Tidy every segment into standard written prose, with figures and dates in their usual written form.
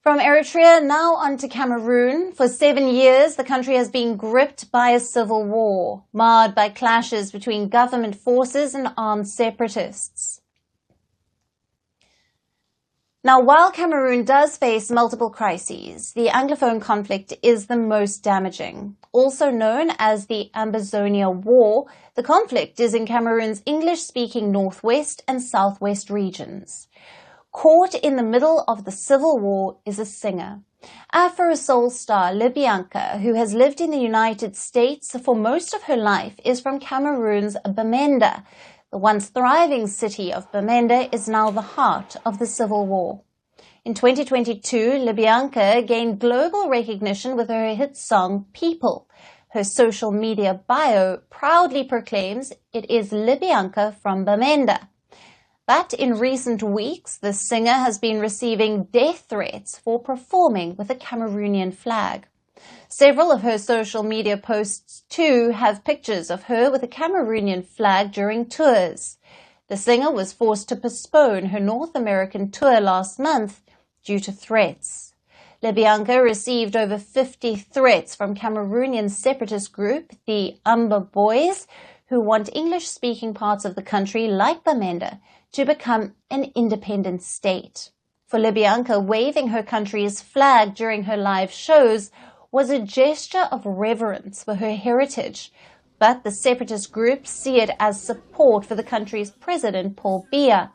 From Eritrea, now on to Cameroon. For 7 years, the country has been gripped by a civil war, marred by clashes between government forces and armed separatists. Now, while Cameroon does face multiple crises, the Anglophone conflict is the most damaging. Also known as the Ambazonia War, the conflict is in Cameroon's English-speaking northwest and southwest regions. Caught in the middle of the civil war is a singer, Afro-soul star Libianca, who has lived in the United States for most of her life, is from Cameroon's Bamenda. The once thriving city of Bamenda is now the heart of the civil war. In 2022, Libianca gained global recognition with her hit song People. Her social media bio proudly proclaims it is Libianca from Bamenda. But in recent weeks, the singer has been receiving death threats for performing with a Cameroonian flag. Several of her social media posts, too, have pictures of her with a Cameroonian flag during tours. The singer was forced to postpone her North American tour last month due to threats. Libianca received over 50 threats from Cameroonian separatist group, the Amba Boys, who want English-speaking parts of the country, like Bamenda, to become an independent state. For Libianca, waving her country's flag during her live shows was a gesture of reverence for her heritage, but the separatist groups see it as support for the country's president, Paul Biya,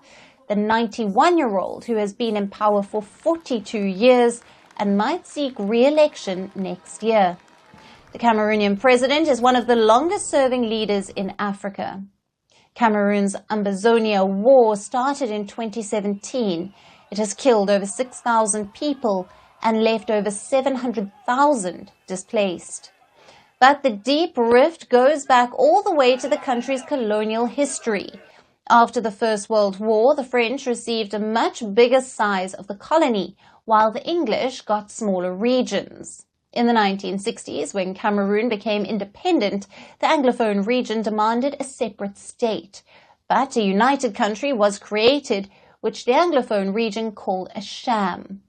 the 91-year-old who has been in power for 42 years and might seek re-election next year. The Cameroonian president is one of the longest-serving leaders in Africa. Cameroon's Ambazonia war started in 2017. It has killed over 6,000 people and left over 700,000 displaced. But the deep rift goes back all the way to the country's colonial history. After the First World War, the French received a much bigger size of the colony, while the English got smaller regions. In the 1960s, when Cameroon became independent, the Anglophone region demanded a separate state. But a united country was created, which the Anglophone region called a sham.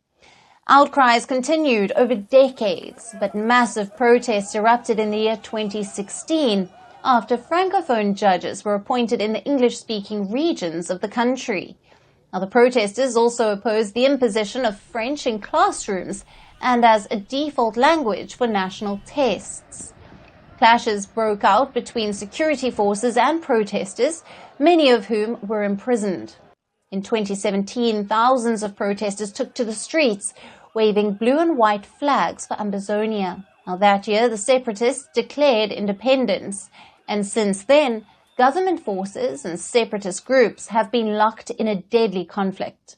Outcries continued over decades, but massive protests erupted in the year 2016 after Francophone judges were appointed in the English-speaking regions of the country. Now, the protesters also opposed the imposition of French in classrooms and as a default language for national tests. Clashes broke out between security forces and protesters, many of whom were imprisoned. In 2017, thousands of protesters took to the streets, waving blue and white flags for Ambazonia. Now, that year, the separatists declared independence, and since then, government forces and separatist groups have been locked in a deadly conflict.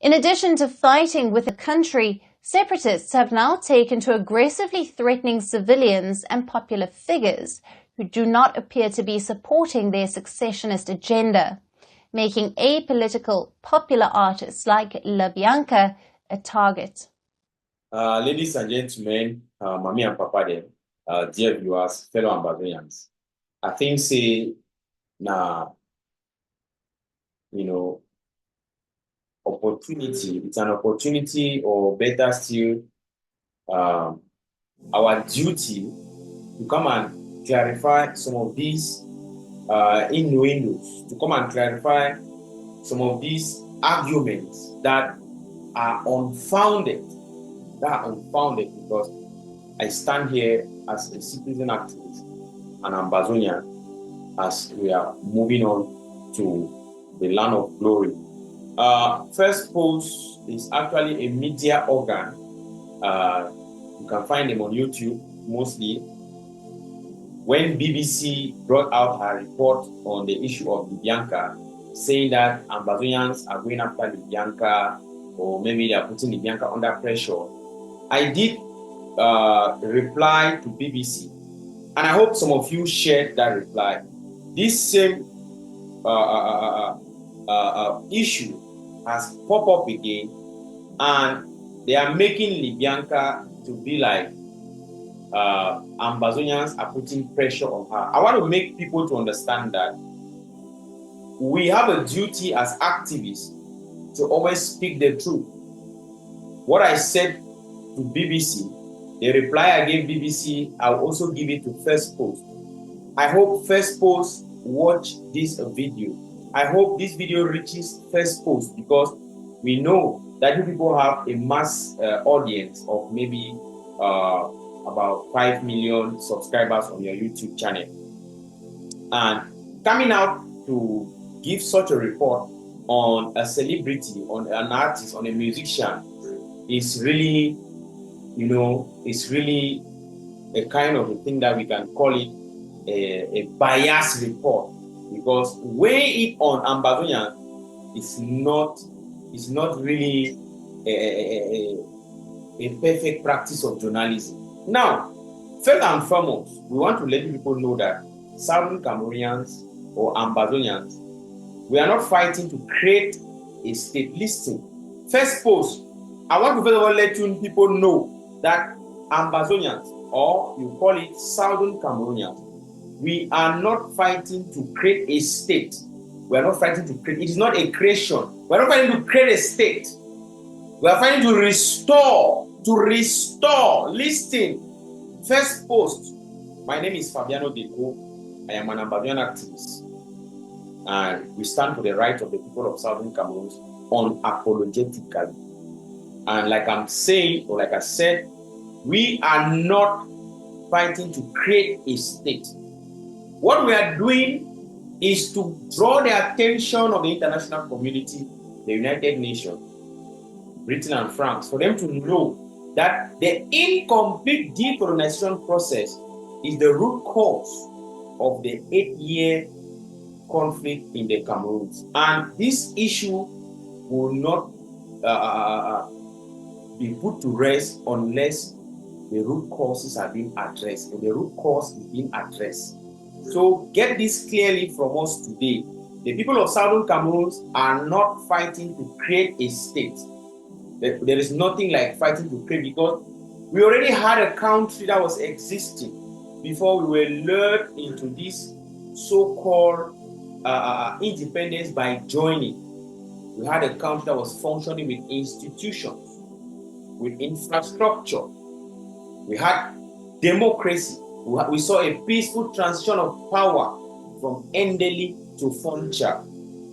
In addition to fighting with the country, separatists have now taken to aggressively threatening civilians and popular figures who do not appear to be supporting their secessionist agenda, making apolitical popular artists like Libianca a target. Ladies and gentlemen, mommy and papa them, dear viewers, fellow Ambazonians, I think say now, opportunity, it's an opportunity, or better still, our duty to come and clarify some of these innuendos, to come and clarify some of these arguments that are unfounded. Because I stand here as a citizen activist, an Ambazonian, as we are moving on to the land of glory. First Post is actually a media organ. You can find them on YouTube mostly. When BBC brought out her report on the issue of Libianca, saying that Ambazonians are going after Libianca, or maybe they are putting Libianca under pressure, I did reply to BBC, and I hope some of you shared that reply. This same issue has popped up again, and they are making Libianca to be like Ambazonians are putting pressure on her. I want to make people to understand that we have a duty as activists to always speak the truth. What I said to BBC, the reply I gave BBC, I'll also give it to First Post. I hope First Post watch this video. I hope this video reaches First Post, because we know that you people have a mass audience of maybe about 5 million subscribers on your YouTube channel. And coming out to give such a report on a celebrity, on an artist, on a musician, is really, it's really a kind of a thing that we can call it a biased report, because weighing it on Ambazonia is not really a perfect practice of journalism. Now, first and foremost, we want to let people know that Southern Cameroonians or Ambazonians, we are not fighting to create a state. Listen, First Post, I want to first of all let you people know that Ambazonians, or you call it Southern Cameroonians, we are not fighting to create a state. We are not fighting to create, it is not a creation. We are not fighting to create a state. We are fighting to restore. Listen, First Post. My name is Fabiano Deco. I am an Ambazonian activist. And we stand for the rights of the people of Southern Cameroon unapologetically. And like I'm saying, or like I said, we are not fighting to create a state. What we are doing is to draw the attention of the international community, the United Nations, Britain and France, for them to know that the incomplete decolonization process is the root cause of the 8-year conflict in the Cameroon. And this issue will not be put to rest unless the root causes are being addressed, and the root cause is being addressed. So get this clearly from us today. The people of Southern Cameroon are not fighting to create a state. There is nothing like fighting to create, because we already had a country that was existing before we were lured into this so-called independence by joining. We had a country that was functioning with institutions, with infrastructure. We had democracy. We saw a peaceful transition of power from Ndeli to Foncha.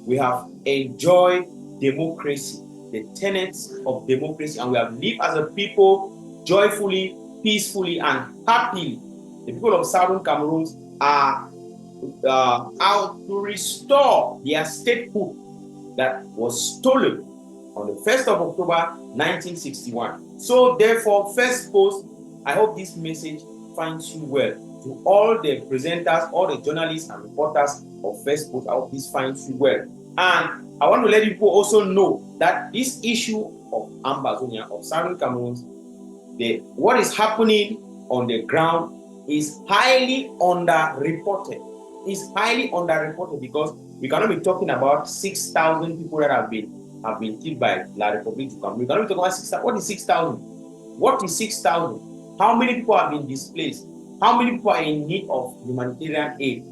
We have enjoyed democracy, the tenets of democracy, and we have lived as a people joyfully, peacefully, and happily. The people of Southern Cameroon are out to restore their statehood that was stolen on the 1st of October 1961. So therefore, First Post, I hope this message finds you well. To all the presenters, all the journalists and reporters of First Post, I hope this finds you well. And I want to let people also know that this issue of Ambazonia, of Southern Cameroon, what is happening on the ground is highly underreported. It's highly underreported, because we cannot be talking about 6,000 people that have been killed by La République du Cameroon. We cannot be talking about 6,000. What is 6,000? What is 6,000? How many people have been displaced? How many people are in need of humanitarian aid?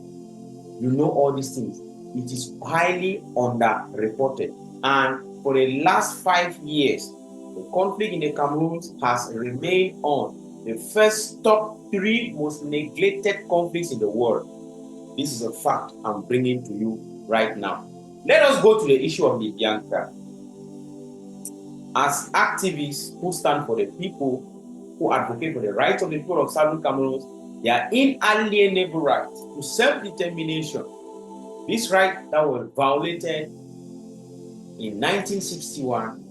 You know all these things. It is highly underreported. And for the last 5 years, the conflict in the Cameroon has remained on the first top 3 most neglected conflicts in the world. This is a fact I'm bringing to you right now. Let us go to the issue of Libianca. As activists who stand for the people, who advocate for the rights of the people of Southern Cameroon, their inalienable right to self-determination, this right that was violated in 1961,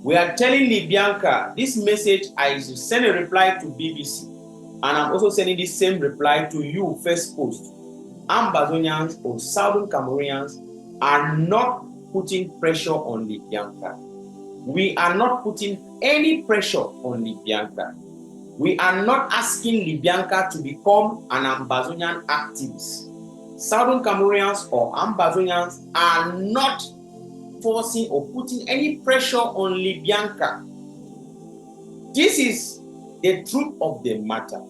we are telling Libianca, this message, I send a reply to BBC, and I'm also sending this same reply to you, First Post. Ambazonians or Southern Cameroonians are not putting pressure on Libianca. We are not putting any pressure on Libianca. We are not asking Libianca to become an Ambazonian activist. Southern Cameroonians or Ambazonians are not forcing or putting any pressure on Libianca. This is the truth of the matter.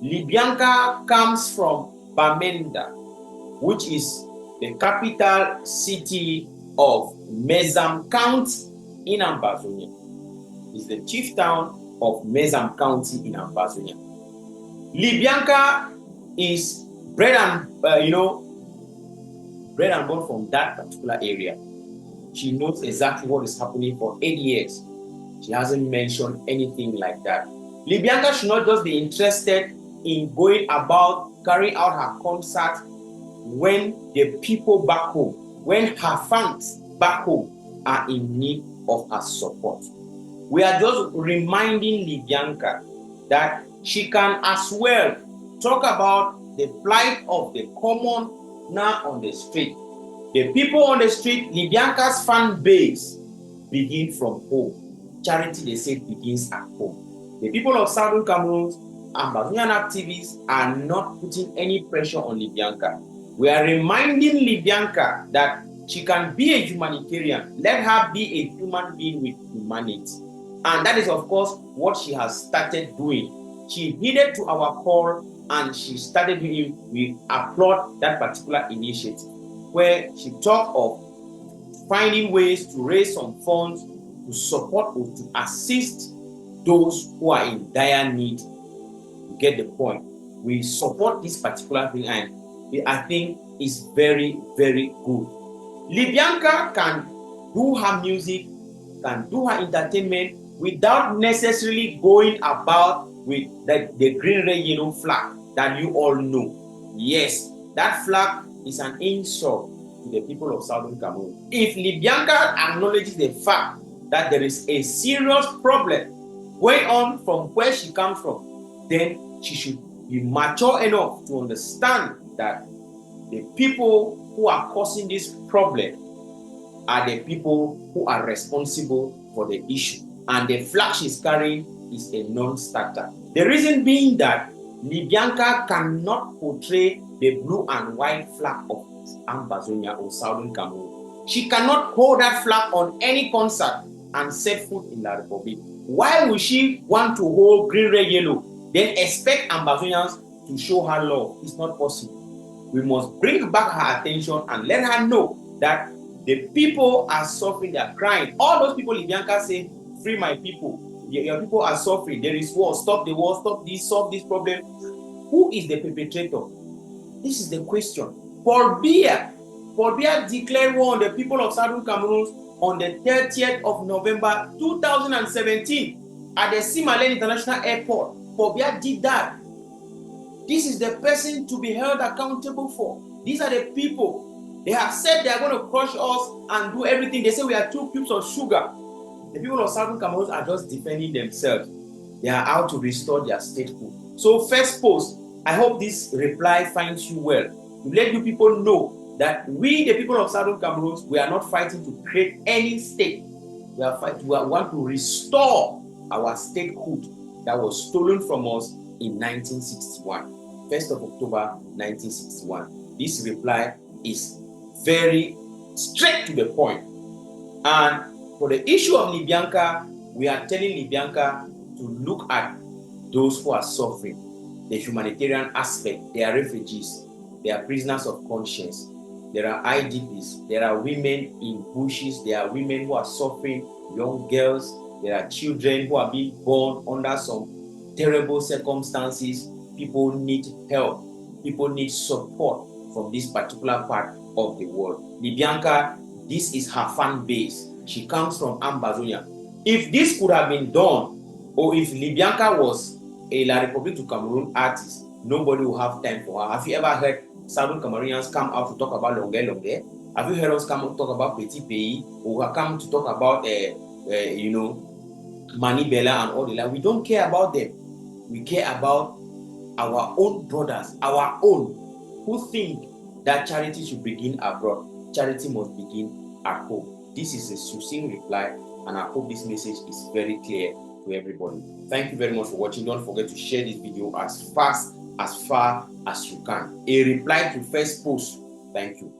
Libianca comes from Bamenda, which is the capital city of Mezam County in Ambazonia. is the chief town of Mezam County in Ambazonia. Libianca is bred and born from that particular area. She knows exactly what is happening for 8 years. She hasn't mentioned anything like that. Libianca should not just be interested in going about carrying out her concert when the people back home, when her fans back home are in need of her support. We are just reminding Libianca that she can as well talk about the plight of the commoner on the street. The people on the street, Libianca's fan base begin from home. Charity, they say, begins at home. The people of Southern Cameroon, Ambazonian activists are not putting any pressure on Libianca. We are reminding Libianca that she can be a humanitarian. Let her be a human being with humanity. And that is, of course, what she has started doing. She heeded to our call and she started doing. We applaud that particular initiative where she talked of finding ways to raise some funds to support or to assist those who are in dire need. You get the point. We support this particular thing and I think it's very, very good. Libianca can do her music, can do her entertainment without necessarily going about with the green, red, yellow flag that you all know. Yes, that flag is an insult to the people of Southern Cameroon. If Libianca acknowledges the fact that there is a serious problem going on from where she comes from, then she should be mature enough to understand that the people who are causing this problem are the people who are responsible for the issue. And the flag she's carrying is a non-starter. The reason being that Libianca cannot portray the blue and white flag of Ambazonia or Southern Cameroon. She cannot hold that flag on any concert and set foot in the Republic. Why would she want to hold green, red, yellow, then expect Ambazonians to show her love? It's not possible. We must bring back her attention and let her know that the people are suffering, they are crying. All those people Libianca say, free my people. Your people are suffering. There is war. Stop the war. Stop this. Solve this problem. Who is the perpetrator? This is the question. Paul Biya declared war on the people of Southern Cameroon on the 30th of November 2017 at the Simalen International Airport. Paul Biya did that. This is the person to be held accountable for. These are the people. They have said they are going to crush us and do everything. They say we are 2 cubes of sugar. The people of Southern Cameroon are just defending themselves. They are out to restore their statehood. So first post, I hope this reply finds you well. To let you people know that we, the people of Southern Cameroon, we are not fighting to create any state. We want to restore our statehood that was stolen from us in 1961. 1st of October 1961. This reply is very straight to the point. And for the issue of Libianca, we are telling Libianca to look at those who are suffering, the humanitarian aspect. They are refugees, they are prisoners of conscience, there are IDPs, there are women in bushes, there are women who are suffering, young girls, there are children who are being born under some terrible circumstances. People need help, people need support from this particular part of the world. Libianca, this is her fan base. She comes from Ambazonia. If this could have been done, or if Libianca was a La République du Cameroun artist, nobody will have time for her. Have you ever heard Southern Cameroonians come out to talk about Longue Longue? Have you heard us come to talk about Petit Pays, or come to talk about Mani Bella and all the like? We don't care about them. We care about our own brothers, our own, who think that charity should begin abroad. Charity must begin at home. This is a succinct reply, and I hope this message is very clear to everybody. Thank you very much for watching. Don't forget to share this video as far as you can. A reply to first post. Thank you.